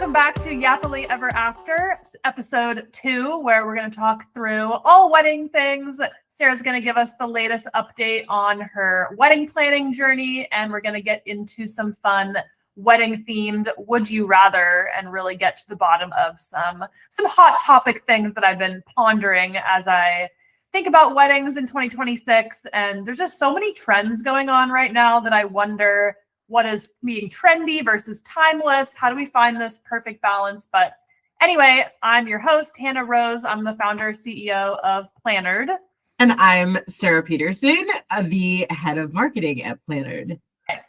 welcome back to Yappily Ever After, episode 2, where we're going to talk through all wedding things. Sarah's going to give us the latest update on her wedding planning journey, and we're going to get into some fun wedding-themed would you rather and really get to the bottom of some hot topic things that I've been pondering as I think about weddings in 2026. And there's just so many trends going on right now that I wonder what is being trendy versus timeless. How do we find this perfect balance? But anyway, I'm your host, Hannah Rose. I'm the founder, CEO of Plannerd. And I'm Sarah Peterson, the head of marketing at Plannerd.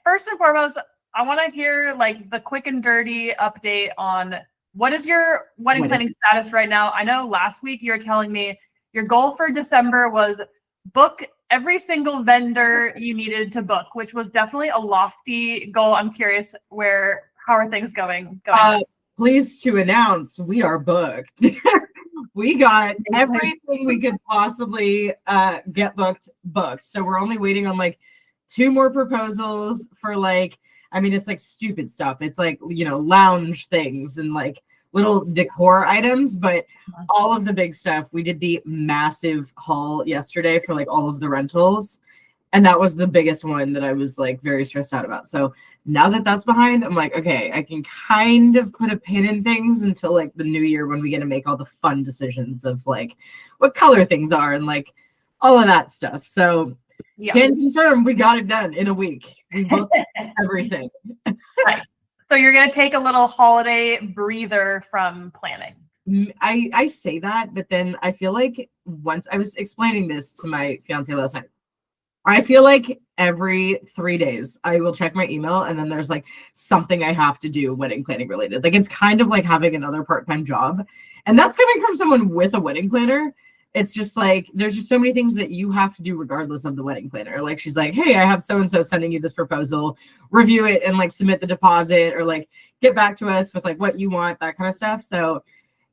First and foremost, I want to hear like the quick and dirty update on what is your wedding planning status right now. I know last week you were telling me your goal for December was book every single vendor you needed to book, which was definitely a lofty goal. I'm curious how are things going? Pleased to announce we are booked. We got everything we could possibly get booked. So we're only waiting on like 2 more proposals for it's like stupid stuff. It's like, lounge things and like little decor items, but all of the big stuff. We did the massive haul yesterday for like all of the rentals, and that was the biggest one that I was like very stressed out about. So now that that's behind, I'm like, okay, I can kind of put a pin in things until like the new year when we get to make all the fun decisions of like what color things are and like all of that stuff. So can confirm we got it done in a week. We booked everything. Right. So you're going to take a little holiday breather from planning. I say that, but then I feel like once I was explaining this to my fiance last night, I feel like every 3 days I will check my email and then there's like something I have to do wedding planning related. Like it's kind of like having another part-time job. And that's coming from someone with a wedding planner. It's just like, there's just so many things that you have to do regardless of the wedding planner. Like she's like, hey, I have so-and-so sending you this proposal, review it and like submit the deposit or like get back to us with like what you want, that kind of stuff. So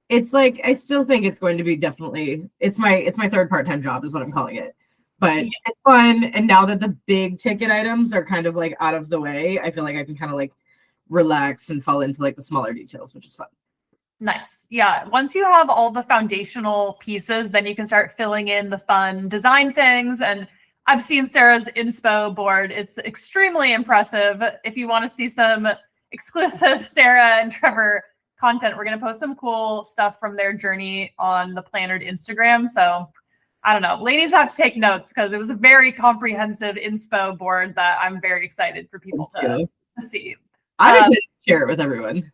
it's like, I still think it's going to be definitely, it's my third part-time job is what I'm calling it. But it's fun. And now that the big ticket items are kind of like out of the way, I feel like I can kind of like relax and fall into like the smaller details, which is fun. Nice. Yeah. Once you have all the foundational pieces, then you can start filling in the fun design things. And I've seen Sarah's inspo board. It's extremely impressive. If you want to see some exclusive Sarah and Trevor content, we're going to post some cool stuff from their journey on the Plannerd Instagram. So I don't know. Ladies have to take notes because it was a very comprehensive inspo board that I'm very excited for people to see. I'm excited to share it with everyone.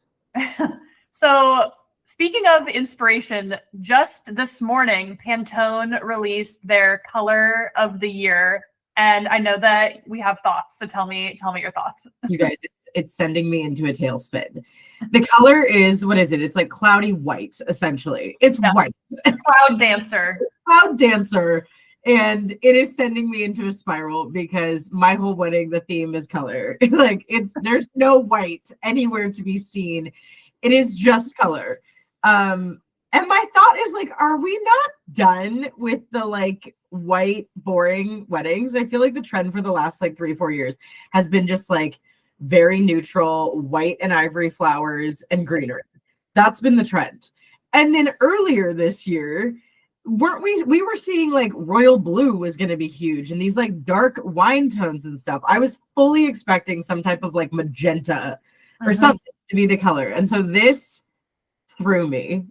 So speaking of inspiration, just this morning, Pantone released their color of the year. And I know that we have thoughts. So tell me your thoughts. You guys, it's sending me into a tailspin. The color is, what is it? It's like cloudy white, essentially. It's white. Cloud dancer. Cloud dancer. And it is sending me into a spiral because my whole wedding, the theme is color. Like there's no white anywhere to be seen. It is just color. And my thought is like, are we not done with the like white, boring weddings? I feel like the trend for the last like 3-4 years has been just like very neutral, white and ivory flowers and greenery. That's been the trend. And then earlier this year, we were seeing like royal blue was going to be huge and these like dark wine tones and stuff. I was fully expecting some type of like magenta or something to be the color. And so this threw me.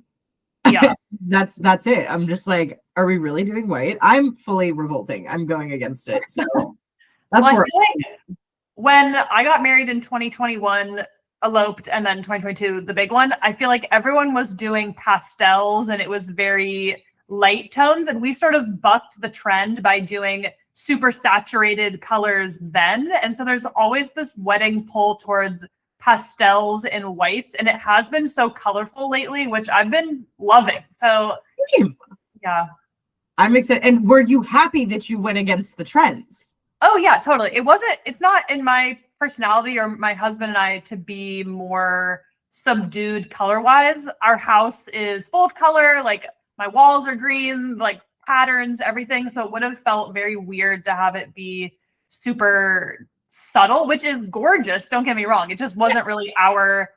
Yeah. That's it. I'm just like, are we really doing white? I'm fully revolting. I'm going against it. So that's I feel like when I got married in 2021, eloped, and then 2022, the big one, I feel like everyone was doing pastels and it was very light tones. And we sort of bucked the trend by doing super saturated colors then. And so there's always this wedding pull towards pastels and whites, and it has been so colorful lately, which I've been loving. So yeah, I'm excited. And were you happy that you went against the trends? Oh yeah, totally. It's not in my personality or my husband and I to be more subdued color wise. Our house is full of color, like my walls are green, like patterns, everything. So it would have felt very weird to have it be super subtle, which is gorgeous. Don't get me wrong. It just wasn't really our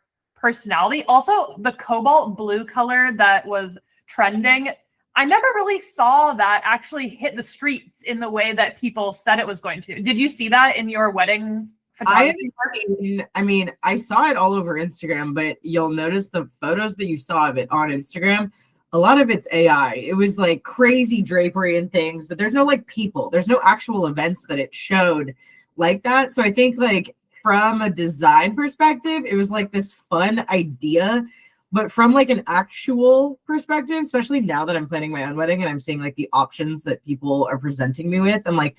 personality. Also, the cobalt blue color that was trending, I never really saw that actually hit the streets in the way that people said it was going to. Did you see that in your wedding photography work? I mean, I saw it all over Instagram, but you'll notice the photos that you saw of it on Instagram, a lot of it's AI. It was like crazy drapery and things, but there's no like people. There's no actual events that it showed like that. So I think like from a design perspective, it was like this fun idea. But from like an actual perspective, especially now that I'm planning my own wedding and I'm seeing like the options that people are presenting me with, I'm like,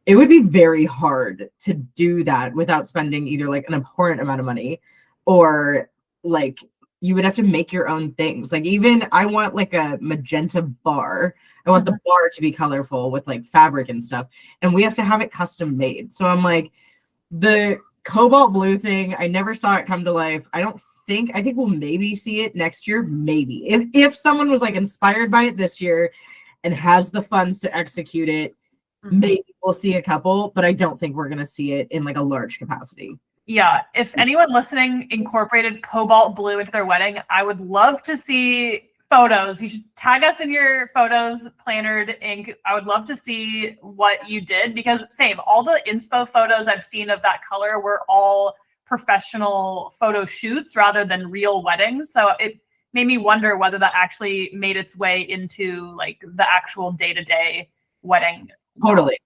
it would be very hard to do that without spending either like an abhorrent amount of money or like you would have to make your own things. Like even I want like a magenta bar. I want the bar to be colorful with like fabric and stuff. And we have to have it custom made. So I'm like, the cobalt blue thing, I never saw it come to life. I think we'll maybe see it next year. Maybe if someone was like inspired by it this year and has the funds to execute it, maybe we'll see a couple, but I don't think we're going to see it in like a large capacity. Yeah. If anyone listening incorporated cobalt blue into their wedding, I would love to see photos. You should tag us in your photos, Plannered Inc. I would love to see what you did because same, all the inspo photos I've seen of that color were all professional photo shoots rather than real weddings. So it made me wonder whether that actually made its way into like the actual day-to-day wedding. Totally.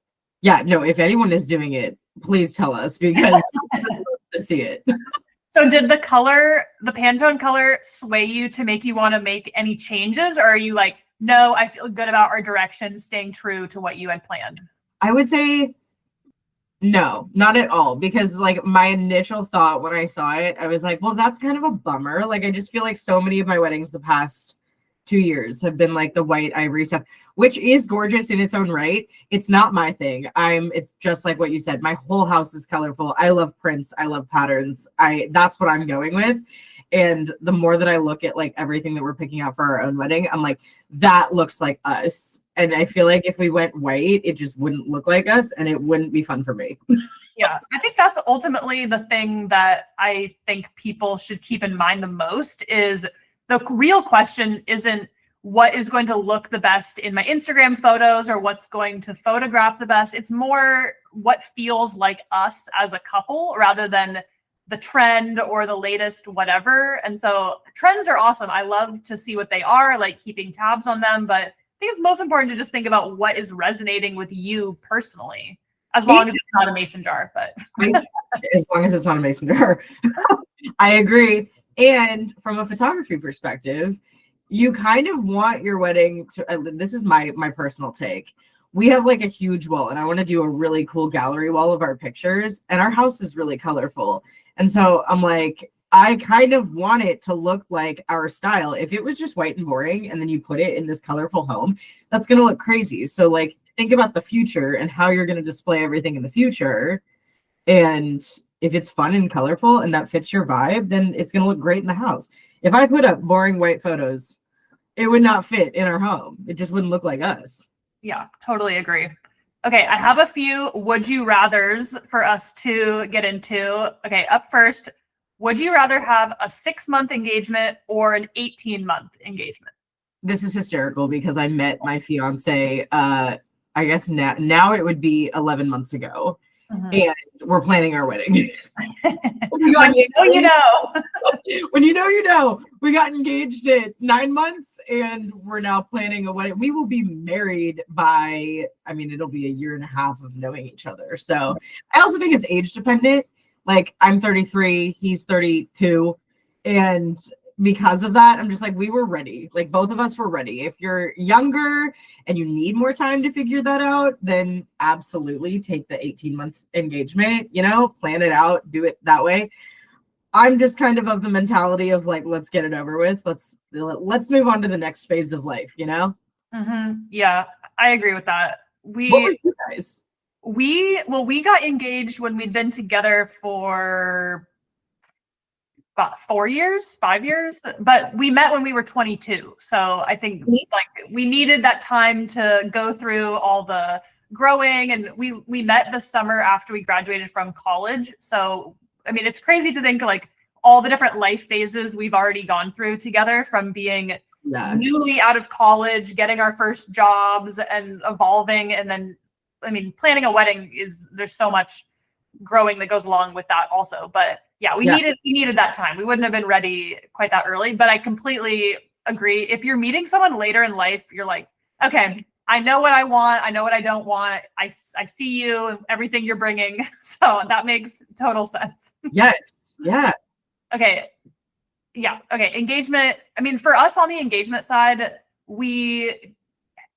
Yeah, no, if anyone is doing it, please tell us because I'd love to see it. So did the color, the Pantone color sway you to make you want to make any changes? Or are you like, no, I feel good about our direction, staying true to what you had planned? I would say no, not at all. Because like my initial thought when I saw it, I was like, well, that's kind of a bummer. Like I just feel like so many of my weddings the past 2 years have been like the white ivory stuff, which is gorgeous in its own right. It's not my thing. It's just like what you said. My whole house is colorful. I love prints. I love patterns. That's what I'm going with. And the more that I look at like everything that we're picking out for our own wedding, I'm like, that looks like us. And I feel like if we went white, it just wouldn't look like us and it wouldn't be fun for me. Yeah, I think that's ultimately the thing that I think people should keep in mind the most is the real question isn't what is going to look the best in my Instagram photos or what's going to photograph the best. It's more what feels like us as a couple rather than the trend or the latest whatever. And so trends are awesome. I love to see what they are, like keeping tabs on them. But I think it's most important to just think about what is resonating with you personally, as long as it's not a mason jar. But as long as it's not a mason jar. I agree. And from a photography perspective, you kind of want your wedding to, this is my personal take. We have like a huge wall and I want to do a really cool gallery wall of our pictures and our house is really colorful. And so I'm like, I kind of want it to look like our style. If it was just white and boring and then you put it in this colorful home, that's going to look crazy. So like think about the future and how you're going to display everything in the future. And if it's fun and colorful and that fits your vibe, then it's going to look great in the house. If I put up boring white photos, it would not fit in our home. It just wouldn't look like us. Yeah, totally agree. Okay, I have a few would you rathers for us to get into. Okay, up first, would you rather have a 6-month engagement or an 18-month engagement? This is hysterical because I met my fiance, I guess now it would be 11 months ago. And we're planning our wedding. When you know, you know. When you know, you know. We got engaged at 9 months and we're now planning a wedding. We will be married by, it'll be a year and a half of knowing each other. So I also think it's age dependent. Like I'm 33, he's 32. And because of that, I'm just like, we were ready. Like both of us were ready. If you're younger and you need more time to figure that out, then absolutely take the 18-month engagement, plan it out, do it that way. I'm just kind of the mentality of like, let's get it over with. Let's move on to the next phase of life, Yeah, I agree with that. What were you guys? We got engaged when we'd been together for about 5 years, but we met when we were 22. So I think like we needed that time to go through all the growing, and we met the summer after we graduated from college. So, it's crazy to think like all the different life phases we've already gone through together, from being newly out of college, getting our first jobs and evolving. And then, I mean, planning a wedding there's so much growing that goes along with that also. But yeah, we needed that time. We wouldn't have been ready quite that early, but I completely agree. If you're meeting someone later in life, you're like, okay, I know what I want. I know what I don't want. I see you and everything you're bringing. So that makes total sense. Yes. Yeah. Okay. Yeah. Okay. Engagement. I mean, for us on the engagement side,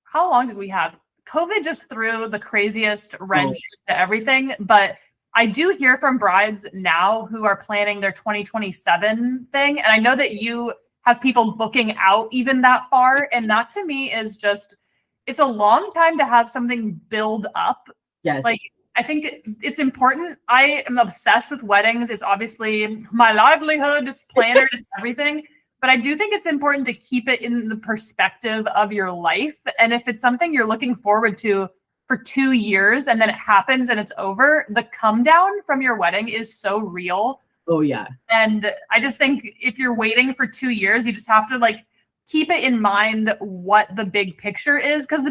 how long did we have? COVID just threw the craziest wrench to everything. But I do hear from brides now who are planning their 2027 thing. And I know that you have people booking out even that far. And that to me is just, it's a long time to have something build up. Yes. Like, I think it's important. I am obsessed with weddings. It's obviously my livelihood. It's planners, it's everything. But I do think it's important to keep it in the perspective of your life. And if it's something you're looking forward to for 2 years and then it happens and it's over, the come down from your wedding is so real. Oh, yeah. And I just think if you're waiting for 2 years, you just have to like keep it in mind what the big picture is, because the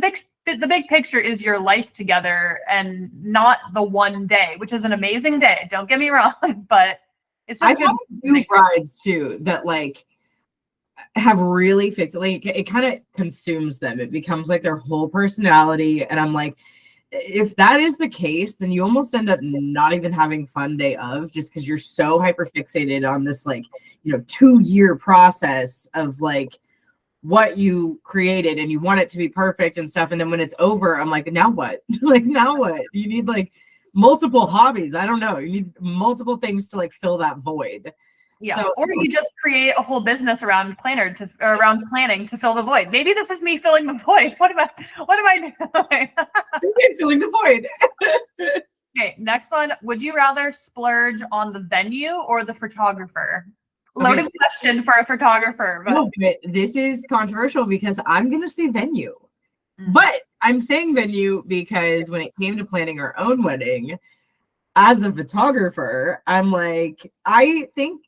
big picture is your life together and not the one day, which is an amazing day. Don't get me wrong, but it's just I've had a few brides too that like have really fixed it. Like it kind of consumes them. It becomes like their whole personality. And I'm like, if that is the case, then you almost end up not even having fun day of, just because you're so hyper fixated on this like, 2-year process of like what you created and you want it to be perfect and stuff. And then when it's over, I'm like, now what? Like, now what? You need like multiple hobbies. I don't know. You need multiple things to like fill that void. Yeah. So, or you just create a whole business around planning to fill the void. Maybe this is me filling the void. What am I doing? Filling the void. Okay. Next one. Would you rather splurge on the venue or the photographer? Loaded question for a photographer. But... No, but this is controversial because I'm going to say venue. But I'm saying venue because when it came to planning our own wedding, as a photographer, I'm like, I think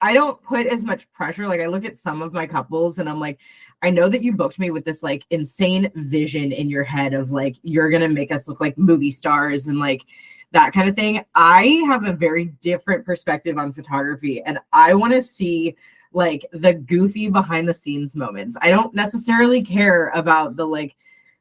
I don't put as much pressure. Like I look at some of my couples and I'm like, I know that you booked me with this like insane vision in your head of like, you're going to make us look like movie stars and like that kind of thing. I have a very different perspective on photography and I want to see like the goofy behind the scenes moments. I don't necessarily care about the like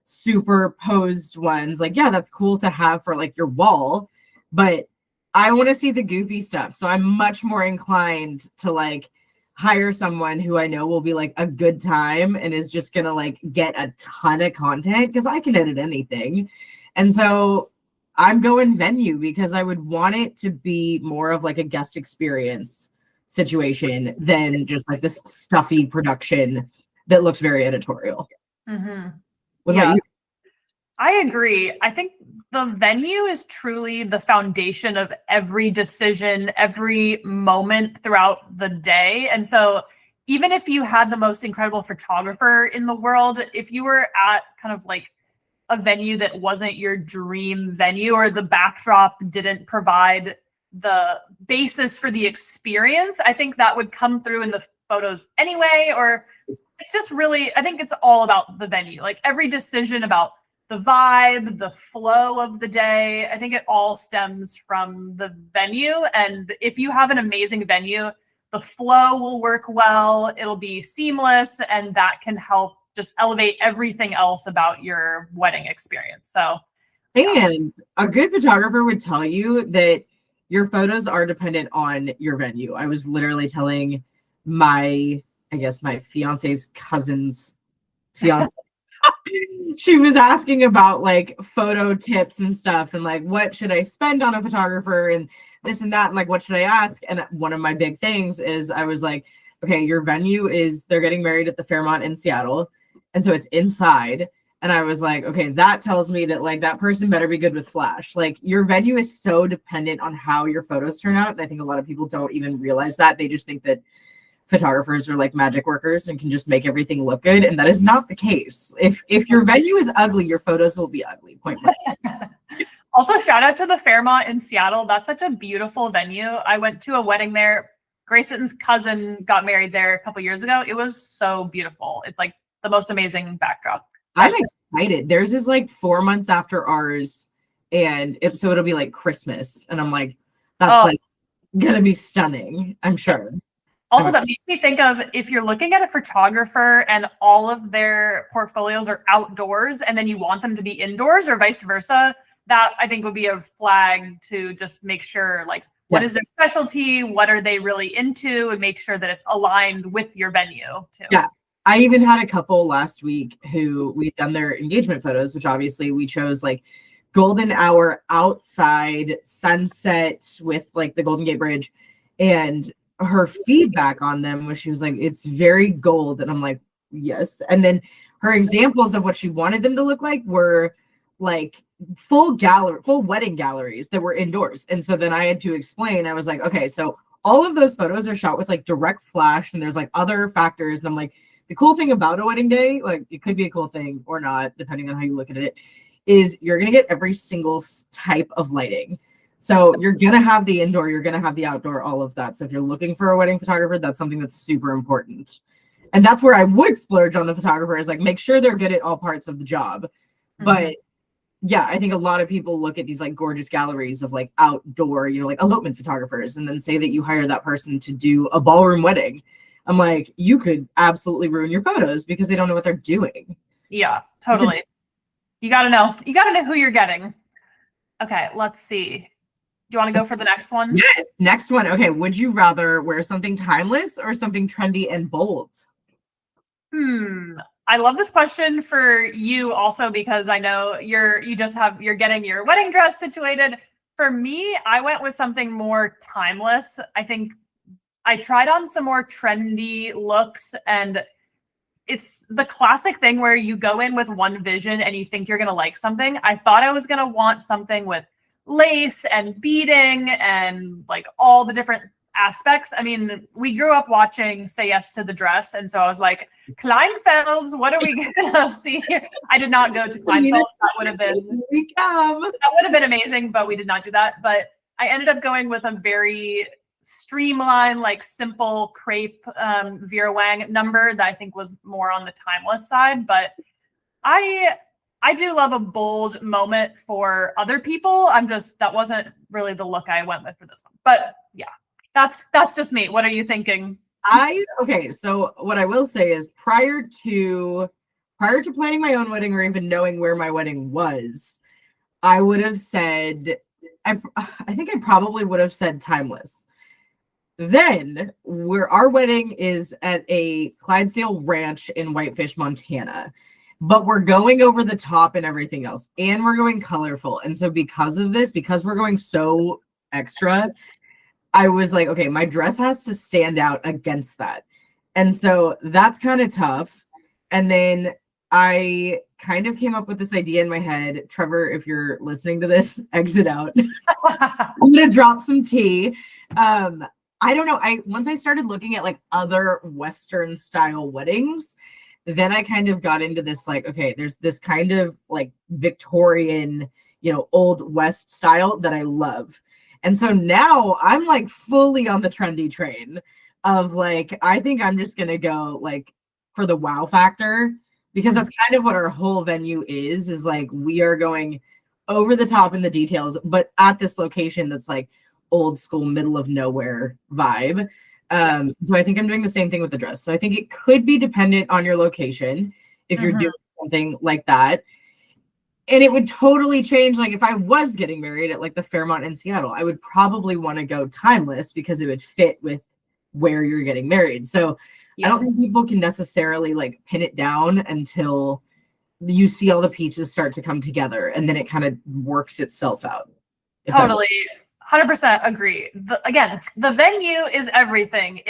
superposed ones. Like, yeah, that's cool to have for like your wall, but I want to see the goofy stuff. So I'm much more inclined to like hire someone who I know will be like a good time and is just going to like get a ton of content because I can edit anything. And so I'm going venue because I would want it to be more of like a guest experience situation than just like this stuffy production that looks very editorial. Mm-hmm. What about you? I agree. I think the venue is truly the foundation of every decision, every moment throughout the day. And so even if you had the most incredible photographer in the world, if you were at kind of like a venue that wasn't your dream venue or the backdrop didn't provide the basis for the experience, I think that would come through in the photos anyway. Or it's just really, I think it's all about the venue. Like every decision about the vibe, the flow of the day, I think it all stems from the venue. And if you have an amazing venue, the flow will work well, it'll be seamless, and that can help just elevate everything else about your wedding experience. So, and a good photographer would tell you that your photos are dependent on your venue. I was literally telling my fiance's cousin's fiance. She was asking about like photo tips and stuff and like what should I spend on a photographer and this and that and like what should I ask. And one of my big things is I was like, okay, your venue is they're getting married at the Fairmont in Seattle, and so it's inside. And I was like, okay, that tells me that like that person better be good with flash. Like your venue is so dependent on how your photos turn out. And I think a lot of people don't even realize that. They just think that photographers are like magic workers and can just make everything look good, and that is not the case. If your venue is ugly, your photos will be ugly. Point blank. Also, shout out to the Fairmont in Seattle. That's such a beautiful venue. I went to a wedding there Grayson's cousin got married there a couple years ago. It was so beautiful. It's like the most amazing backdrop. I'm excited. Theirs is like 4 months after ours, and so it'll be like Christmas, and I'm like, that's like gonna be stunning, I'm sure. Also, that makes me think of if you're looking at a photographer and all of their portfolios are outdoors and then you want them to be indoors or vice versa, that I think would be a flag to just make sure, like, what is their specialty? What are they really into? And make sure that it's aligned with your venue too. Yeah. I even had a couple last week who we'd done their engagement photos, which obviously we chose like golden hour outside sunset with like the Golden Gate Bridge. And her feedback on them was she was like, it's very gold. And I'm like, yes. And then her examples of what she wanted them to look like were like full wedding galleries that were indoors. And so then I had to explain, I was like, okay, so all of those photos are shot with like direct flash and there's like other factors. And I'm like, the cool thing about a wedding day, like it could be a cool thing or not, depending on how you look at it, is you're going to get every single type of lighting. So you're going to have the indoor, you're going to have the outdoor, all of that. So if you're looking for a wedding photographer, that's something that's super important. And that's where I would splurge on the photographer, is like, make sure they're good at all parts of the job. Mm-hmm. But yeah, I think a lot of people look at these like gorgeous galleries of like outdoor, you know, like elopement photographers, and then say that you hire that person to do a ballroom wedding. I'm like, you could absolutely ruin your photos because they don't know what they're doing. Yeah, totally. You got to know who you're getting. Okay, let's see. Do you want to go for the next one? Yes, next one. Okay, would you rather wear something timeless or something trendy and bold? I love this question for you also because I know you're getting your wedding dress situated. For me, I went with something more timeless. I think I tried on some more trendy looks, and it's the classic thing where you go in with one vision and you think you're going to like something. I thought I was going to want something with lace and beading and like all the different aspects. I mean, we grew up watching Say Yes to the Dress, and so I was like, Kleinfelds, what are we gonna see here? I did not go to Kleinfelds. That would have been amazing, but we did not do that. But I ended up going with a very streamlined, like simple crepe Vera Wang number that I think was more on the timeless side. But I do love a bold moment for other people. That wasn't really the look I went with for this one. But yeah, that's just me. What are you thinking? Okay, so what I will say is prior to planning my own wedding or even knowing where my wedding was, I would have said, I think I probably would have said timeless. Then our wedding is at a Clydesdale ranch in Whitefish, Montana. But we're going over the top and everything else. And we're going colorful. And so because of this, because we're going so extra, I was like, okay, my dress has to stand out against that. And so that's kind of tough. And then I kind of came up with this idea in my head. Trevor, if you're listening to this, exit out. I'm going to drop some tea. I don't know. Once I started looking at like other Western style weddings, then I kind of got into this, like, okay, there's this kind of like Victorian, you know, old West style that I love. And so now I'm like fully on the trendy train of like, I think I'm just going to go like for the wow factor, because that's kind of what our whole venue is like, we are going over the top in the details, but at this location that's like old school, middle of nowhere vibe. So I think I'm doing the same thing with the dress. So I think it could be dependent on your location if you're doing something like that. And it would totally change. Like if I was getting married at like the Fairmont in Seattle, I would probably want to go timeless because it would fit with where you're getting married. So yes. I don't think people can necessarily like pin it down until you see all the pieces start to come together, and then it kind of works itself out. Totally. 100% agree. Again, the venue is everything.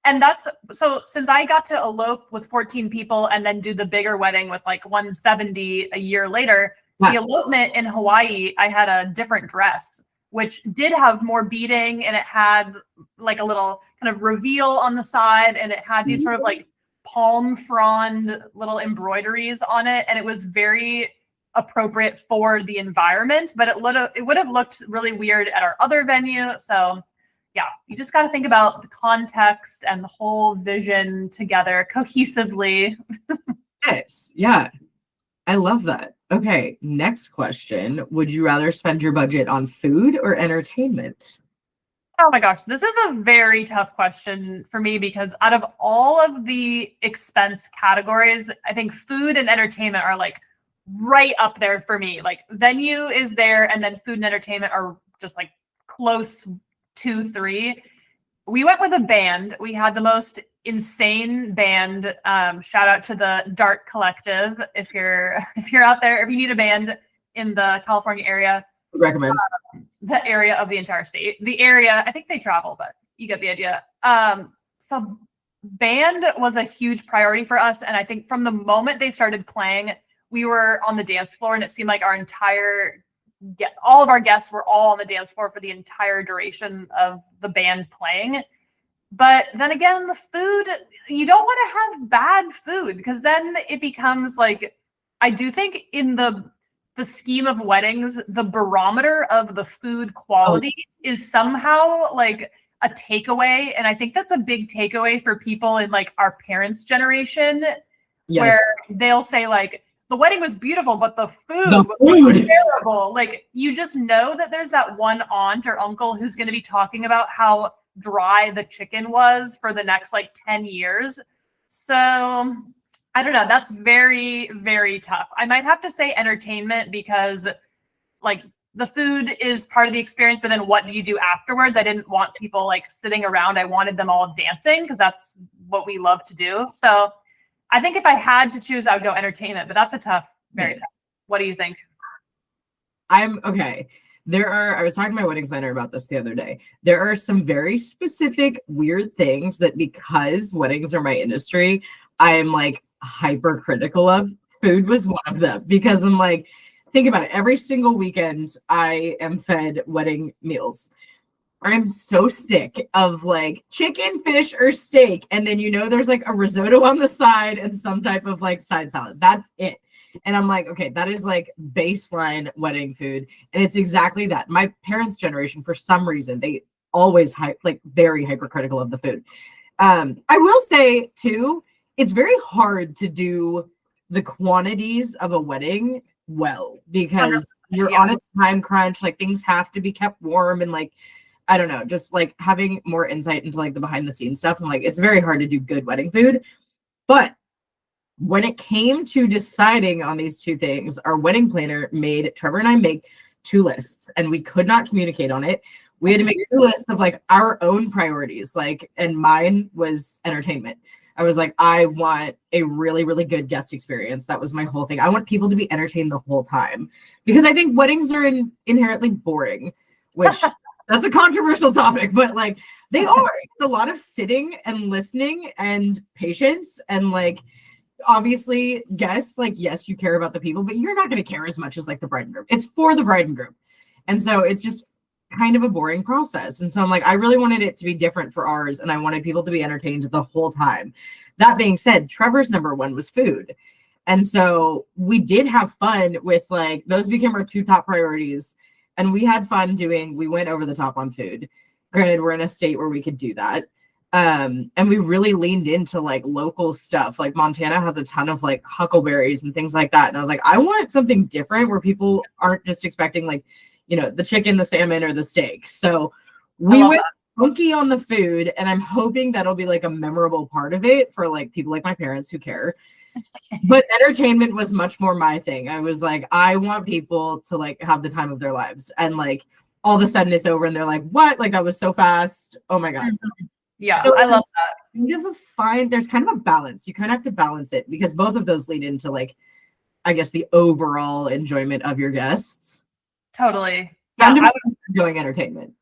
And that's so since I got to elope with 14 people and then do the bigger wedding with like 170 a year later, the elopement in Hawaii, I had a different dress, which did have more beading, and it had like a little kind of reveal on the side, and it had these sort of like palm frond little embroideries on it. And it was very appropriate for the environment, but it would have looked really weird at our other venue. So yeah, you just got to think about the context and the whole vision together cohesively. Yes. Yeah. I love that. Okay. Next question. Would you rather spend your budget on food or entertainment? Oh my gosh, this is a very tough question for me because out of all of the expense categories, I think food and entertainment are like right up there for me. Like venue is there, and then food and entertainment are just like close 2, 3. We went with a band. We had the most insane band. Shout out to the Dart Collective. If you're out there, if you need a band in the California area, Recommend. the area of the entire state. The area, I think they travel, but you get the idea. So band was a huge priority for us. And I think from the moment they started playing, we were on the dance floor, and it seemed like all of our guests were all on the dance floor for the entire duration of the band playing. But then again, the food, you don't want to have bad food because then it becomes like, I do think in the scheme of weddings, the barometer of the food quality is somehow like a takeaway. And I think that's a big takeaway for people in like our parents' generation, where they'll say like, the wedding was beautiful, but the food was terrible. Like, you just know that there's that one aunt or uncle who's going to be talking about how dry the chicken was for the next like 10 years. So I don't know. That's very, very tough. I might have to say entertainment because like the food is part of the experience, but then what do you do afterwards? I didn't want people like sitting around. I wanted them all dancing because that's what we love to do. So I think if I had to choose, I would go entertainment, but that's a tough, very tough. What do you think? I'm okay. I was talking to my wedding planner about this the other day. There are some very specific weird things that because weddings are my industry, I'm like hypercritical of. Food was one of them because I'm like, think about it. Every single weekend I am fed wedding meals. I'm so sick of like chicken, fish, or steak. And then, there's like a risotto on the side and some type of like side salad. That's it. And I'm like, okay, that is like baseline wedding food. And it's exactly that. My parents' generation, for some reason, they always very hypercritical of the food. I will say too, it's very hard to do the quantities of a wedding well because you're on a time crunch. Like things have to be kept warm and like, I don't know, just like having more insight into like the behind the scenes stuff. I'm like, it's very hard to do good wedding food. But when it came to deciding on these two things, our wedding planner made Trevor and I make 2 lists, and we could not communicate on it. We had to make 2 lists of like our own priorities, and mine was entertainment. I was like, I want a really, really good guest experience. That was my whole thing. I want people to be entertained the whole time because I think weddings are inherently boring, which that's a controversial topic, but like they are. It's a lot of sitting and listening and patience and like obviously guests, like yes, you care about the people, but you're not going to care as much as like the bride and groom. It's for the bride and groom. And so it's just kind of a boring process. And so I'm like, I really wanted it to be different for ours, and I wanted people to be entertained the whole time. That being said, Trevor's number 1 was food. And so we did have fun with like, those became our 2 top priorities. And we had fun we went over the top on food. Granted, we're in a state where we could do that. And we really leaned into like local stuff. Like Montana has a ton of like huckleberries and things like that. And I was like, I want something different where people aren't just expecting like, the chicken, the salmon, or the steak. So we went funky on the food, and I'm hoping that'll be like a memorable part of it for like people like my parents who care. But entertainment was much more my thing. I was like, I want people to like have the time of their lives, and like all of a sudden it's over and they're like, what? Like that was so fast. Oh my God. Yeah, so I love that. There's kind of a balance. You kind of have to balance it because both of those lead into like, I guess, the overall enjoyment of your guests. Totally. Yeah, I would enjoying entertainment.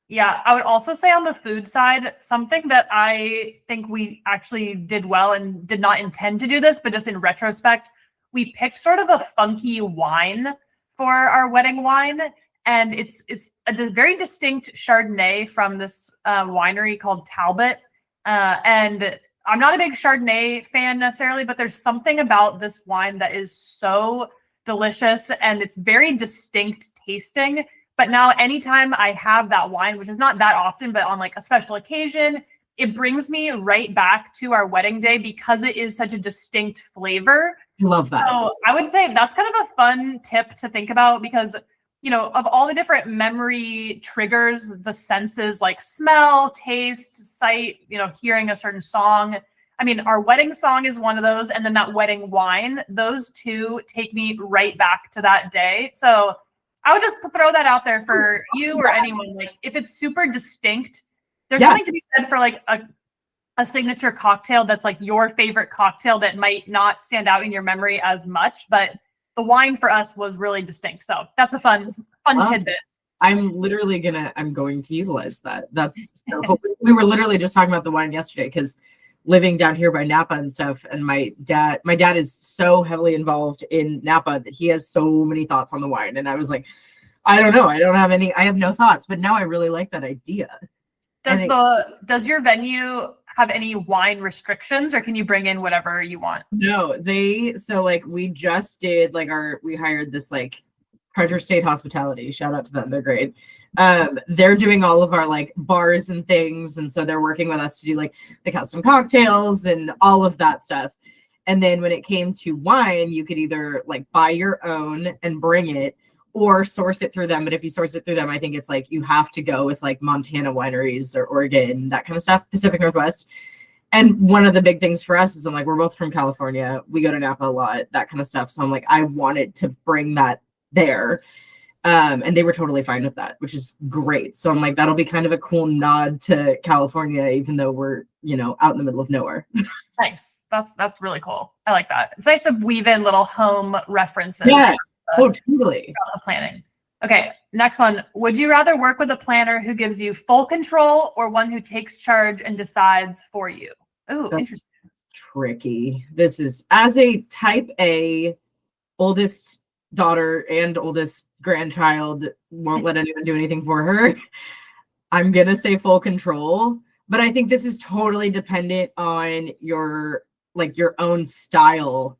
Yeah, I would also say on the food side, something that I think we actually did well and did not intend to do this, but just in retrospect, we picked sort of a funky wine for our wedding wine. And it's a very distinct Chardonnay from this winery called Talbot. And I'm not a big Chardonnay fan necessarily, but there's something about this wine that is so delicious, and it's very distinct tasting, But now anytime I have that wine, which is not that often, but on like a special occasion, it brings me right back to our wedding day because it is such a distinct flavor. Love that. So I would say that's kind of a fun tip to think about because, you know, of all the different memory triggers, the senses like smell, taste, sight, you know, hearing a certain song. I mean, our wedding song is one of those. And then that wedding wine, those two take me right back to that day. So I would just throw that out there for you or anyone. Like if it's super distinct, there's something to be said for like a signature cocktail that's like your favorite cocktail that might not stand out in your memory as much, but the wine for us was really distinct. So that's a fun tidbit. I'm going to utilize that. That's so cool. We were literally just talking about the wine yesterday because living down here by Napa and stuff, and my dad is so heavily involved in Napa that he has so many thoughts on the wine. And I was like, I don't know. I have no thoughts, but now I really like that idea. Does your venue have any wine restrictions or can you bring in whatever you want? No, we just did we hired this like Treasure State Hospitality. Shout out to them. They're great. They're doing all of our like bars and things. And so they're working with us to do like the custom cocktails and all of that stuff. And then when it came to wine, you could either like buy your own and bring it or source it through them. But if you source it through them, I think it's like you have to go with like Montana wineries or Oregon, that kind of stuff, Pacific Northwest. And one of the big things for us is I'm like, we're both from California. We go to Napa a lot, that kind of stuff. So I'm like, I wanted to bring that there. And they were totally fine with that, which is great. So I'm like, that'll be kind of a cool nod to California, even though we're, you know, out in the middle of nowhere. Nice. That's really cool. I like that. It's nice to weave in little home references. Yeah. Totally. The planning. Okay, next one. Would you rather work with a planner who gives you full control or one who takes charge and decides for you? Oh, interesting. Tricky. This is, as a type A, oldest daughter and oldest grandchild, won't let anyone do anything for her. I'm going to say full control, but I think this is totally dependent on your own style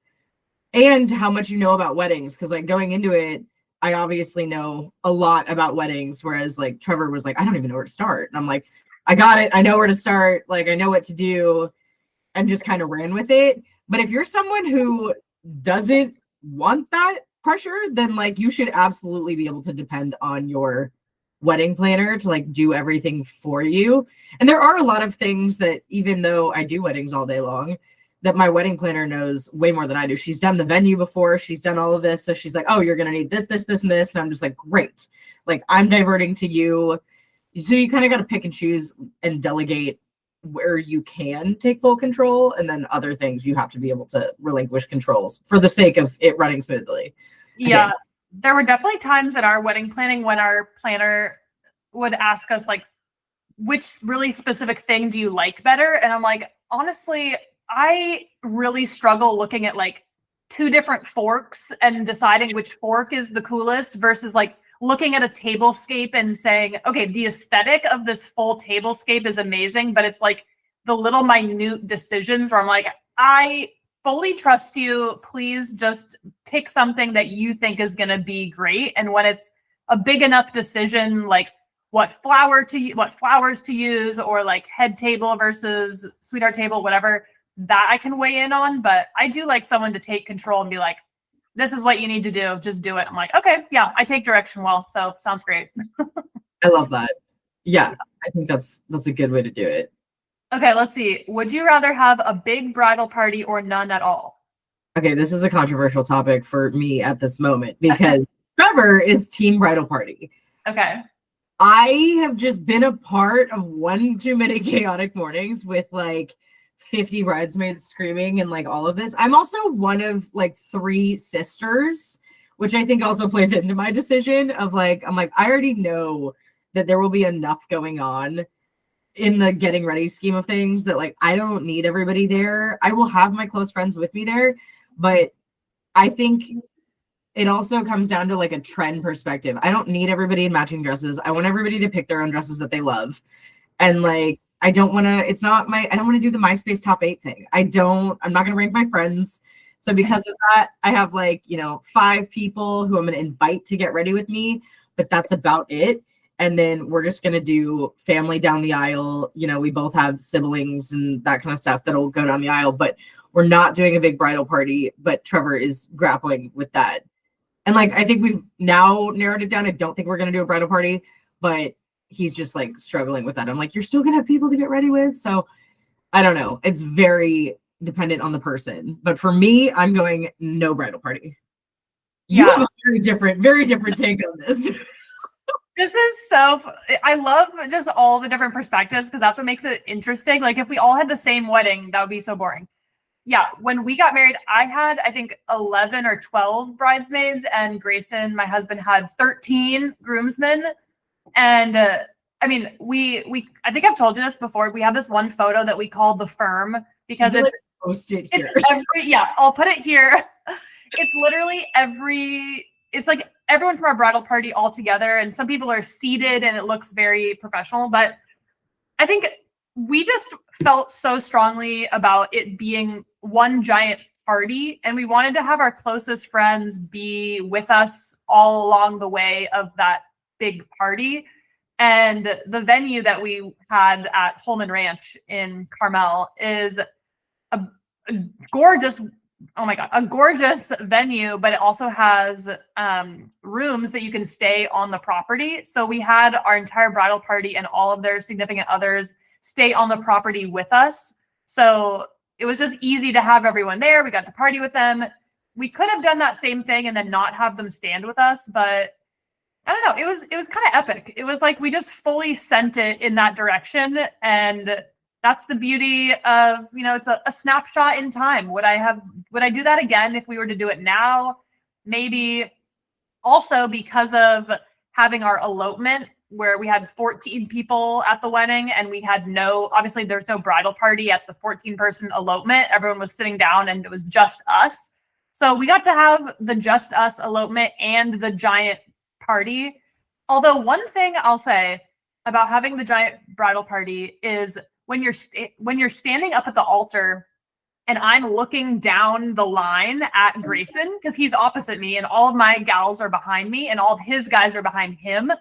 and how much you know about weddings. Because like going into it, I obviously know a lot about weddings, whereas like Trevor was like, I don't even know where to start. And I'm like, I got it. I know where to start. Like, I know what to do, and just kind of ran with it. But if you're someone who doesn't want that pressure, then like you should absolutely be able to depend on your wedding planner to like do everything for you. And there are a lot of things that, even though I do weddings all day long, that my wedding planner knows way more than I do. She's done the venue before. She's done all of this. So she's like, oh, you're going to need this, this, this, and this. And I'm just like, great. Like, I'm diverting to you. So you kind of got to pick and choose and delegate where you can take full control. And then other things you have to be able to relinquish controls for the sake of it running smoothly. Yeah. There were definitely times at our wedding planning when our planner would ask us like, which really specific thing do you like better? And I'm like, honestly, I really struggle looking at like two different forks and deciding which fork is the coolest versus like looking at a tablescape and saying, okay, the aesthetic of this full tablescape is amazing, but it's like the little minute decisions where I'm like, I fully trust you. Please just pick something that you think is going to be great. And when it's a big enough decision, like what flowers to use, or like head table versus sweetheart table, whatever, that I can weigh in on. But I do like someone to take control and be like, this is what you need to do. Just do it. I'm like, okay, yeah, I take direction well. So sounds great. I love that. Yeah, I think that's a good way to do it. Okay, let's see. Would you rather have a big bridal party or none at all? Okay, this is a controversial topic for me at this moment because Trevor is team bridal party. Okay. I have just been a part of one too many chaotic mornings with like 50 bridesmaids screaming and like all of this. I'm also one of like 3 sisters, which I think also plays into my decision of like, I'm like, I already know that there will be enough going on in the getting ready scheme of things that like, I don't need everybody there. I will have my close friends with me there, but I think it also comes down to like a trend perspective. I don't need everybody in matching dresses. I want everybody to pick their own dresses that they love. And like, I don't want to do the MySpace top 8 thing. I'm not going to rank my friends. So because of that, I have like, 5 people who I'm going to invite to get ready with me. but that's about it. And then we're just going to do family down the aisle. You know, we both have siblings and that kind of stuff that'll go down the aisle, but we're not doing a big bridal party. But Trevor is grappling with that. And like, I think we've now narrowed it down. I don't think we're going to do a bridal party, but he's just like struggling with that. I'm like, you're still going to have people to get ready with. So I don't know. It's very dependent on the person. But for me, I'm going no bridal party. You have a very different take on this. This is so, I love just all the different perspectives because that's what makes it interesting. Like if we all had the same wedding, that would be so boring. Yeah, when we got married, I had, I think, 11 or 12 bridesmaids, and Grayson, my husband, had 13 groomsmen. And I mean, I think I've told you this before. We have this one photo that we call the firm because I'll put it here. It's literally it's like everyone from our bridal party all together, and some people are seated and it looks very professional, but I think we just felt so strongly about it being one giant party, and we wanted to have our closest friends be with us all along the way of that big party. And the venue that we had at Holman Ranch in Carmel is a gorgeous, oh my God, a gorgeous venue, but it also has rooms that you can stay on the property. So we had our entire bridal party and all of their significant others stay on the property with us. So it was just easy to have everyone there. We got to party with them. We could have done that same thing and then not have them stand with us, but I don't know. It was kind of epic. It was like we just fully sent it in that direction, and that's the beauty of, you know, it's a snapshot in time. Would I do that again if we were to do it now? Maybe. Also because of having our elopement where we had 14 people at the wedding, and we had obviously there's no bridal party at the 14-person elopement. Everyone was sitting down and it was just us. So we got to have the just us elopement and the giant party. Although one thing I'll say about having the giant bridal party is when you're standing up at the altar and I'm looking down the line at Grayson, because he's opposite me and all of my gals are behind me and all of his guys are behind him.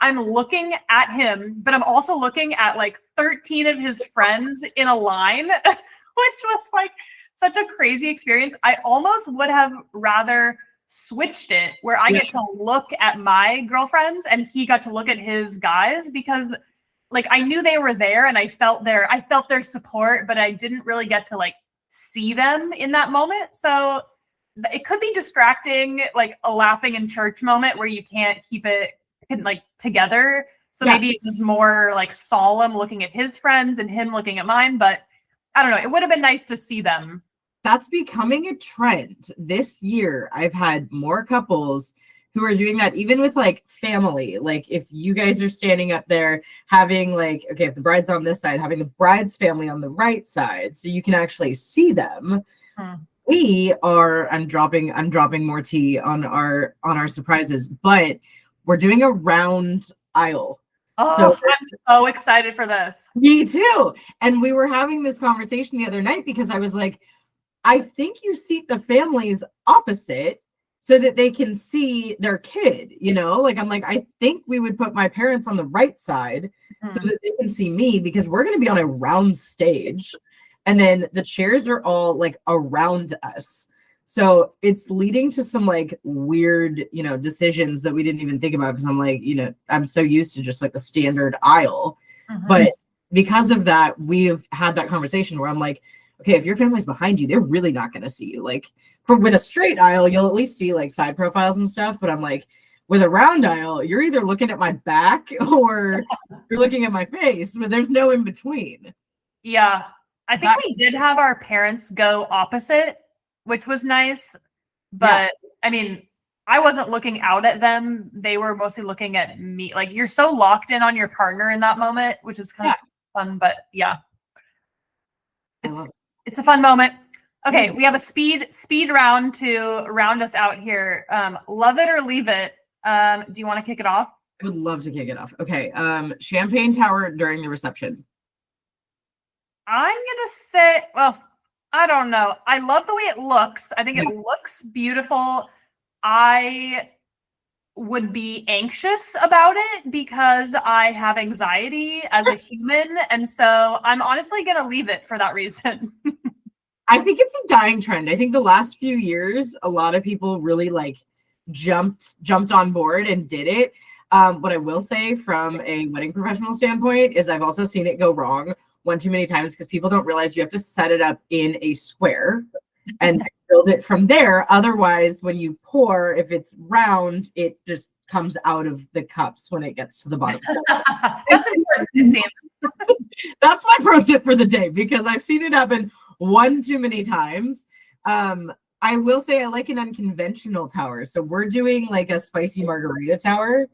I'm looking at him, but I'm also looking at like 13 of his friends in a line, which was like such a crazy experience. I almost would have rather switched it where I get to look at my girlfriends and he got to look at his guys, because like I knew they were there and I felt their support, but I didn't really get to like see them in that moment. So it could be distracting, like a laughing in church moment where you can't keep it like together. So maybe it was more like solemn looking at his friends and him looking at mine, but I don't know. It would have been nice to see them. That's becoming a trend. This year, I've had more couples who are doing that, even with like family. Like if you guys are standing up there having like, okay, if the bride's on this side, having the bride's family on the right side, so you can actually see them. I'm dropping more tea on our surprises, but we're doing a round aisle. Oh, so I'm so excited for this. Me too. And we were having this conversation the other night because I was like, I think you seat the families opposite so that they can see their kid, you know? Like, I'm like, I think we would put my parents on the right side so that they can see me, because we're going to be on a round stage. And then the chairs are all like around us. So it's leading to some like weird, you know, decisions that we didn't even think about, because I'm like, you know, I'm so used to just like the standard aisle. But because of that, we've had that conversation where I'm like, okay, if your family's behind you, they're really not going to see you. Like with a straight aisle, you'll at least see like side profiles and stuff. But I'm like, with a round aisle, you're either looking at my back or you're looking at my face, but there's no in between. Yeah. I think we did have our parents go opposite, which was nice. But I mean, I wasn't looking out at them. They were mostly looking at me. Like, you're so locked in on your partner in that moment, which is kind of fun. But yeah, it's a fun moment. Okay, we have a speed round to round us out here. Love it or leave it. Do you want to kick it off? I would love to kick it off. Okay. Champagne tower during the reception. I'm gonna say, well, I don't know. I love the way it looks. I think it looks beautiful. I would be anxious about it because I have anxiety as a human. And so I'm honestly going to leave it for that reason. I think it's a dying trend. I think the last few years, a lot of people really like jumped on board and did it. What I will say from a wedding professional standpoint is I've also seen it go wrong one too many times because people don't realize you have to set it up in a square and build it from there. Otherwise, when you pour, if it's round, it just comes out of the cups when it gets to the bottom. That's important, it seems. That's my pro tip for the day because I've seen it happen one too many times. I will say I like an unconventional tower. So we're doing like a spicy margarita tower.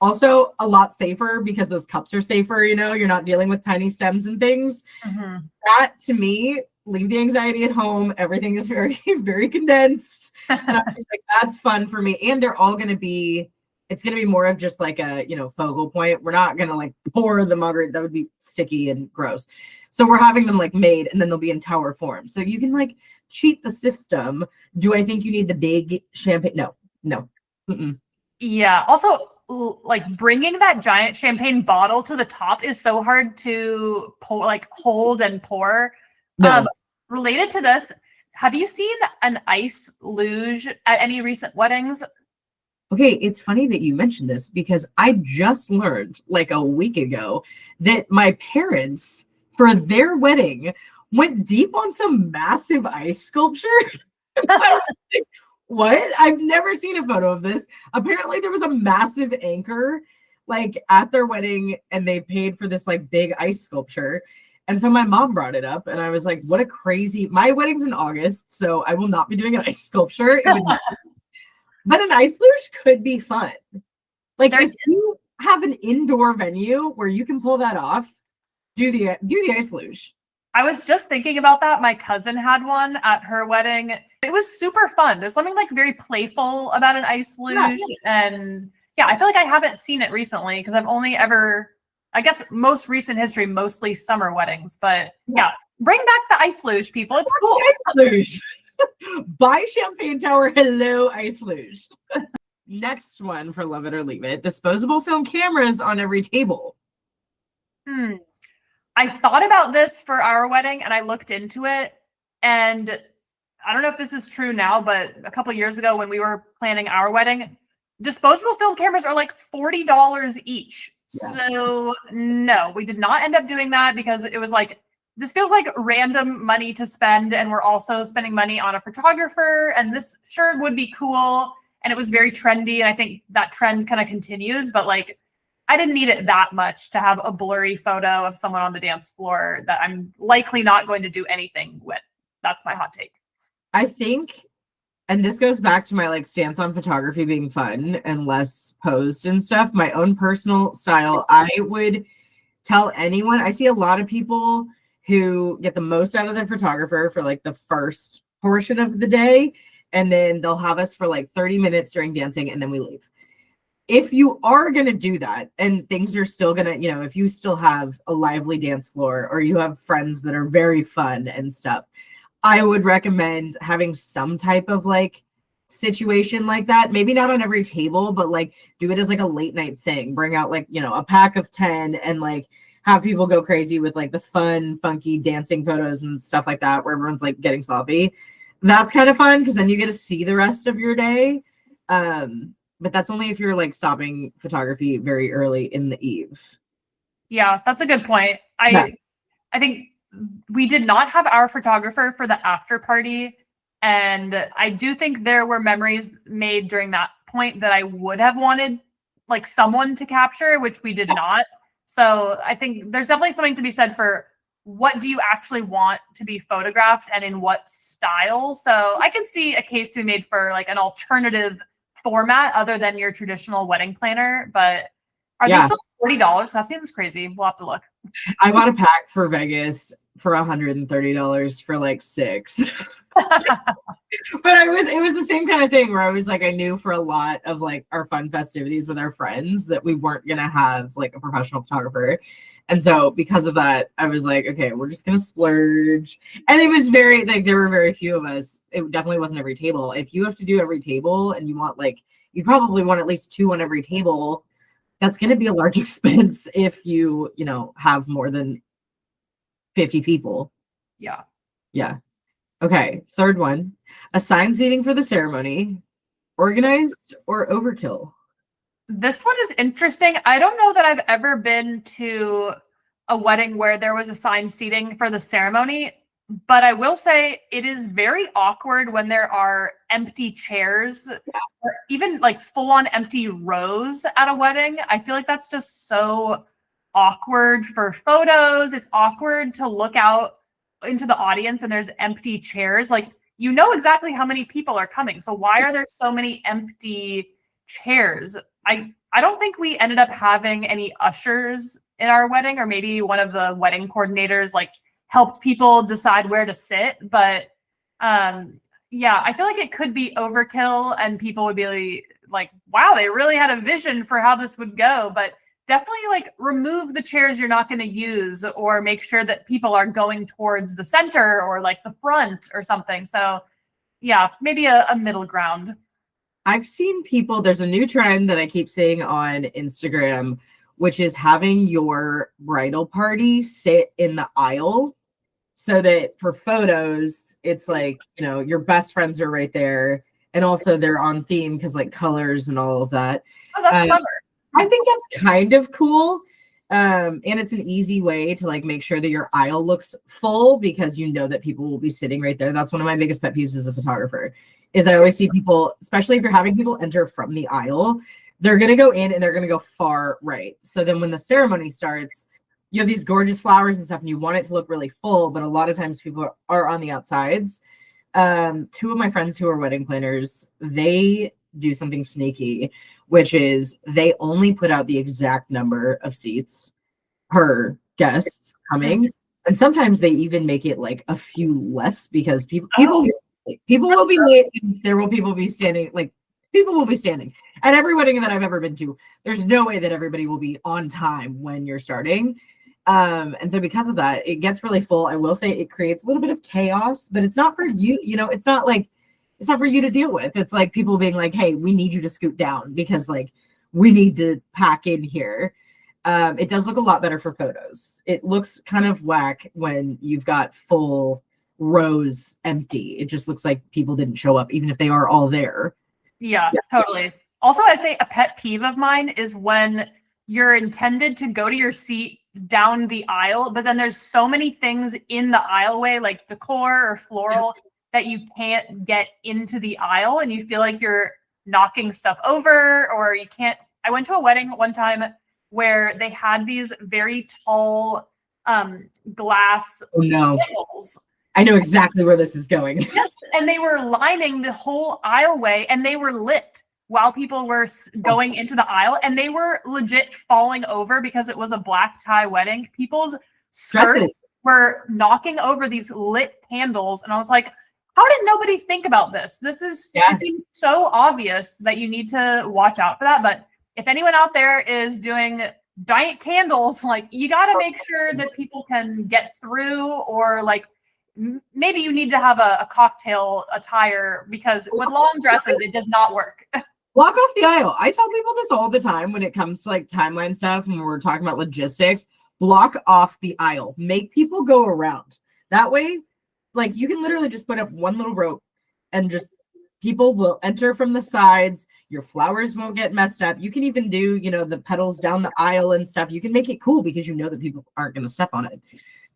Also a lot safer because those cups are safer, you know, you're not dealing with tiny stems and things. Mm-hmm. That to me, leave the anxiety at home. Everything is very, very condensed. And I think like that's fun for me. And they're all gonna be, it's gonna be more of just like a, you know, focal point. We're not gonna like pour the margarita, that would be sticky and gross. So we're having them like made and then they'll be in tower form. So you can like cheat the system. Do I think you need the big champagne? No. Mm-mm. Yeah. Also, like bringing that giant champagne bottle to the top is so hard to pour, like hold and pour. No. Related to this, have you seen an ice luge at any recent weddings? Okay, it's funny that you mentioned this because I just learned like a week ago that my parents, for their wedding, went deep on some massive ice sculpture. I was like, what? I've never seen a photo of this. Apparently there was a massive anchor like at their wedding and they paid for this like big ice sculpture. And so my mom brought it up and I was like, what a crazy, my wedding's in August, so I will not be doing an ice sculpture. But an ice luge could be fun. Like if you have an indoor venue where you can pull that off, do the ice luge. I was just thinking about that. My cousin had one at her wedding. It was super fun. There's something like very playful about an ice luge. Yeah. And yeah, I feel like I haven't seen it recently because I've only ever, I guess most recent history, mostly summer weddings. But yeah, bring back the ice luge, people. It's cool. Ice luge. Buy champagne tower. Hello, ice luge. Next one for love it or leave it. Disposable film cameras on every table. I thought about this for our wedding and I looked into it, and I don't know if this is true now, but a couple of years ago when we were planning our wedding, disposable film cameras are like $40 each. Yeah. So no, we did not end up doing that because it was like, this feels like random money to spend, and we're also spending money on a photographer, and this sure would be cool, and it was very trendy, and I think that trend kind of continues, but like I didn't need it that much to have a blurry photo of someone on the dance floor that I'm likely not going to do anything with. That's my hot take. I think, and this goes back to my like stance on photography being fun and less posed and stuff. My own personal style, I would tell anyone, I see a lot of people who get the most out of their photographer for like the first portion of the day, and then they'll have us for like 30 minutes during dancing, and then we leave. If you are going to do that and things are still going to, you know, if you still have a lively dance floor or you have friends that are very fun and stuff, I would recommend having some type of like situation like that. Maybe not on every table, but like do it as like a late night thing. Bring out like, you know, a pack of 10 and like have people go crazy with like the fun, funky dancing photos and stuff like that where everyone's like getting sloppy. That's kind of fun because then you get to see the rest of your day. But that's only if you're like stopping photography very early in the eve. Yeah, that's a good point. I think we did not have our photographer for the after party. And I do think there were memories made during that point that I would have wanted like someone to capture, which we did not. So I think there's definitely something to be said for what do you actually want to be photographed and in what style. So I can see a case to be made for like an alternative format other than your traditional wedding planner, but are they still $40? That seems crazy. We'll have to look. I bought a pack for Vegas for $130 for like 6. But it was the same kind of thing where I was like, I knew for a lot of like our fun festivities with our friends that we weren't gonna have like a professional photographer. And so because of that, I was like, okay, we're just gonna splurge. And it was very like there were very few of us. It definitely wasn't every table. If you have to do every table and you want like you probably want at least 2 on every table. That's going to be a large expense if you have more than 50 people. Yeah. Yeah. Okay. Third one, assigned seating for the ceremony, organized or overkill? This one is interesting. I don't know that I've ever been to a wedding where there was assigned seating for the ceremony, but I will say it is very awkward when there are empty chairs or even like full-on empty rows at a wedding. I feel like that's just so awkward for photos. It's awkward to look out into the audience and there's empty chairs. Like, you know exactly how many people are coming. So why are there so many empty chairs? I don't think we ended up having any ushers in our wedding, or maybe one of the wedding coordinators like helped people decide where to sit. But yeah, I feel like it could be overkill and people would be like, wow, they really had a vision for how this would go. But definitely like remove the chairs you're not going to use, or make sure that people are going towards the center or like the front or something. So yeah, maybe a middle ground. I've seen people, there's a new trend that I keep seeing on Instagram, which is having your bridal party sit in the aisle so that for photos, it's like, your best friends are right there. And also they're on theme because like colors and all of that. Oh, that's clever. I think that's kind of cool. And it's an easy way to like make sure that your aisle looks full because you know that people will be sitting right there. That's one of my biggest pet peeves as a photographer, is I always see people, especially if you're having people enter from the aisle, they're going to go in and they're going to go far right. So then when the ceremony starts, you have these gorgeous flowers and stuff and you want it to look really full, but a lot of times people are on the outsides. 2 of my friends who are wedding planners, they do something sneaky, which is they only put out the exact number of seats per guests coming. And sometimes they even make it like a few less because people will be late and there will people be standing, like people will be standing. At every wedding that I've ever been to, there's no way that everybody will be on time when you're starting. And so because of that, it gets really full. I will say it creates a little bit of chaos, but it's not for you, it's not for you to deal with. It's like people being like, hey, we need you to scoot down because like we need to pack in here. It does look a lot better for photos. It looks kind of whack when you've got full rows empty. It just looks like people didn't show up, even if they are all there. Yeah, totally. Also, I'd say a pet peeve of mine is when you're intended to go to your seat down the aisle, but then there's so many things in the aisleway, like decor or floral, that you can't get into the aisle and you feel like you're knocking stuff over, or you can't. I went to a wedding one time where they had these very tall glass candles. I know exactly where this is going. Yes, and they were lining the whole aisleway and they were lit while people were going into the aisle, and they were legit falling over because it was a black tie wedding. People's skirts were knocking over these lit candles, and I was like, how did nobody think about this? It seems so obvious that you need to watch out for that. But if anyone out there is doing giant candles, like, you got to make sure that people can get through, or like maybe you need to have a cocktail attire, because with long dresses, it does not work. Block off the aisle. I tell people this all the time when it comes to like timeline stuff and we're talking about logistics. Block off the aisle. Make people go around. That way, like, you can literally just put up one little rope and just people will enter from the sides. Your flowers won't get messed up. You can even do, the petals down the aisle and stuff. You can make it cool because you know that people aren't going to step on it.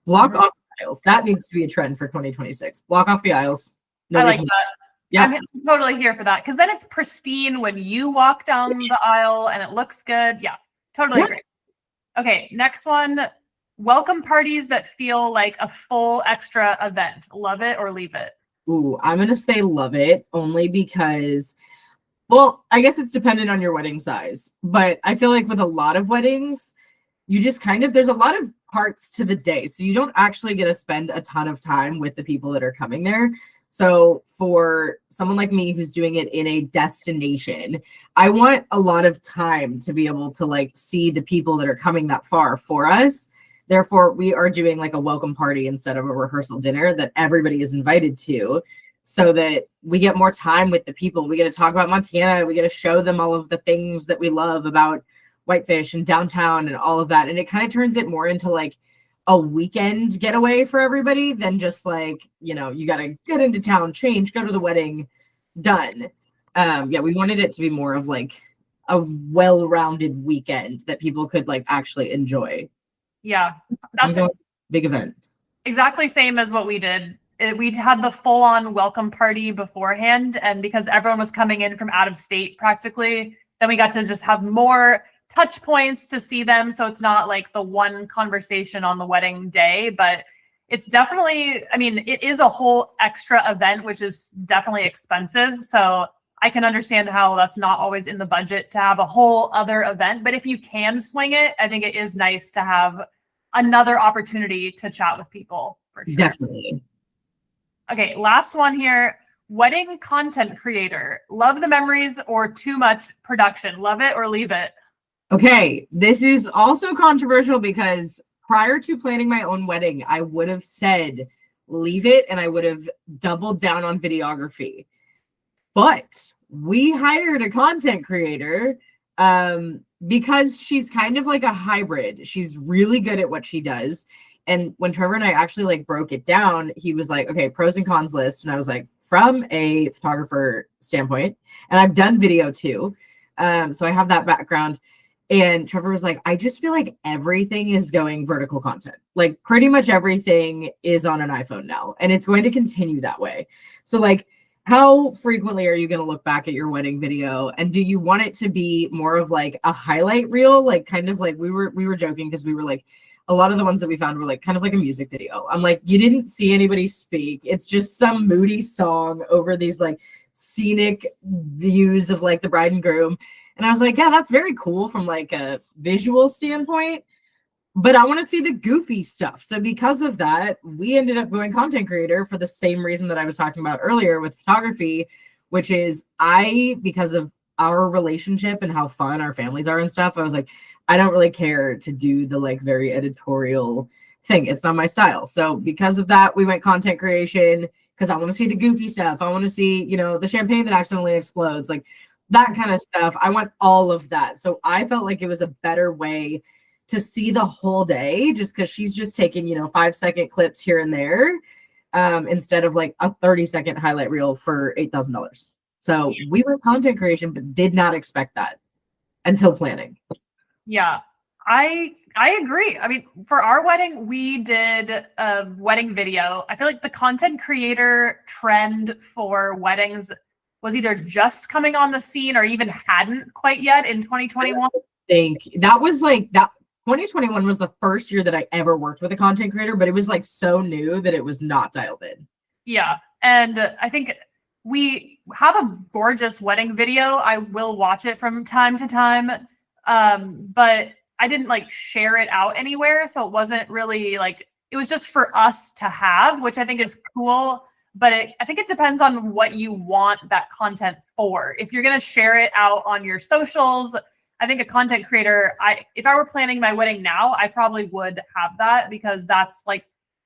Block off the aisles. That needs to be a trend for 2026. Block off the aisles. I like that. Yeah. I'm totally here for that, because then it's pristine when you walk down the aisle and it looks good. Yeah, totally agree. Okay, next one. Welcome parties that feel like a full extra event. Love it or leave it? Ooh, I'm going to say love it, only because, well, I guess it's dependent on your wedding size. But I feel like with a lot of weddings, you just there's a lot of parts to the day. So you don't actually get to spend a ton of time with the people that are coming there. So for someone like me who's doing it in a destination, I want a lot of time to be able to like see the people that are coming that far for us. Therefore, we are doing like a welcome party instead of a rehearsal dinner that everybody is invited to. so that we get more time with the people. We get to talk about Montana. We get to show them all of the things that we love about Whitefish and downtown and all of that. And it kind of turns it more into like a weekend getaway for everybody than just like, you got to get into town, change, go to the wedding, done. We wanted it to be more of like a well-rounded weekend that people could like actually enjoy. Yeah, that's a big event. Exactly same as what we did. We had the full-on welcome party beforehand, and because everyone was coming in from out of state practically, then we got to just have more touch points to see them. So it's not like the one conversation on the wedding day, but it's definitely, I mean, it is a whole extra event, which is definitely expensive. So I can understand how that's not always in the budget to have a whole other event. But if you can swing it, I think it is nice to have another opportunity to chat with people. For sure. Definitely. Okay, last one here. Wedding content creator. Love the memories or too much production? Love it or leave it? Okay, this is also controversial because prior to planning my own wedding, I would have said leave it and I would have doubled down on videography. But we hired a content creator because she's kind of like a hybrid. She's really good at what she does. And when Trevor and I actually like broke it down, he was like, okay, pros and cons list. And I was like, from a photographer standpoint, and I've done video too. So I have that background. And Trevor was like, I just feel like everything is going vertical content. Like pretty much everything is on an iPhone now, and it's going to continue that way. So like, how frequently are you going to look back at your wedding video? And do you want it to be more of like a highlight reel? Like kind of like we were joking because we were like, a lot of the ones that we found were like kind of like a music video. I'm like, you didn't see anybody speak. It's just some moody song over these like scenic views of like the bride and groom. And I was like, yeah, that's very cool from like a visual standpoint, but I want to see the goofy stuff. So because of that, we ended up going content creator for the same reason that I was talking about earlier with photography, which is because of our relationship and how fun our families are and stuff, I was like, I don't really care to do the like very editorial thing. It's not my style. So because of that, we went content creation because I want to see the goofy stuff. I want to see, the champagne that accidentally explodes, like that kind of stuff. I want all of that. So I felt like it was a better way to see the whole day, just because she's just taking, 5-second clips here and there, instead of like a 30-second highlight reel for $8,000. So we were content creation, but did not expect that until planning. Yeah, I agree. I mean, for our wedding, we did a wedding video. I feel like the content creator trend for weddings was either just coming on the scene or even hadn't quite yet in 2021. I think that was like that. 2021 was the first year that I ever worked with a content creator, but it was like so new that it was not dialed in. Yeah. And I think we have a gorgeous wedding video. I will watch it from time to time. But I didn't like share it out anywhere. So it wasn't really like, it was just for us to have, which I think is cool. But I think it depends on what you want that content for. If you're going to share it out on your socials, I think a content creator, if I were planning my wedding now, I probably would have that because that's like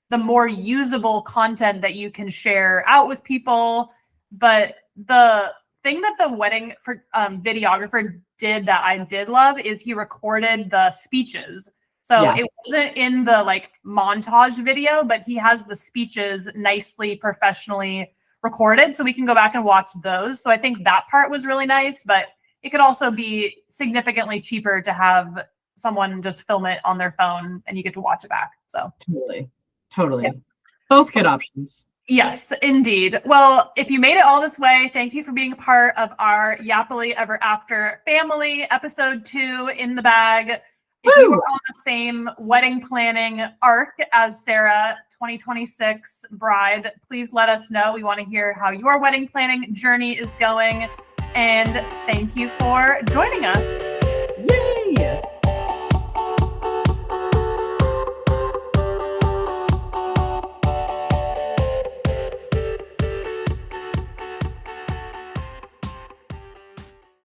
the more usable content that you can share out with people. But the thing that the wedding videographer did that I did love is he recorded the speeches. So it wasn't in the like montage video, but he has the speeches nicely, professionally recorded. So we can go back and watch those. So I think that part was really nice, but it could also be significantly cheaper to have someone just film it on their phone and you get to watch it back. So totally. Yeah. Both good options. Yes, indeed. Well, if you made it all this way, thank you for being a part of our Yappily Ever After family, episode 2 in the bag. If you were on the same wedding planning arc as Sarah, 2026 bride, please let us know. We want to hear how your wedding planning journey is going. And thank you for joining us.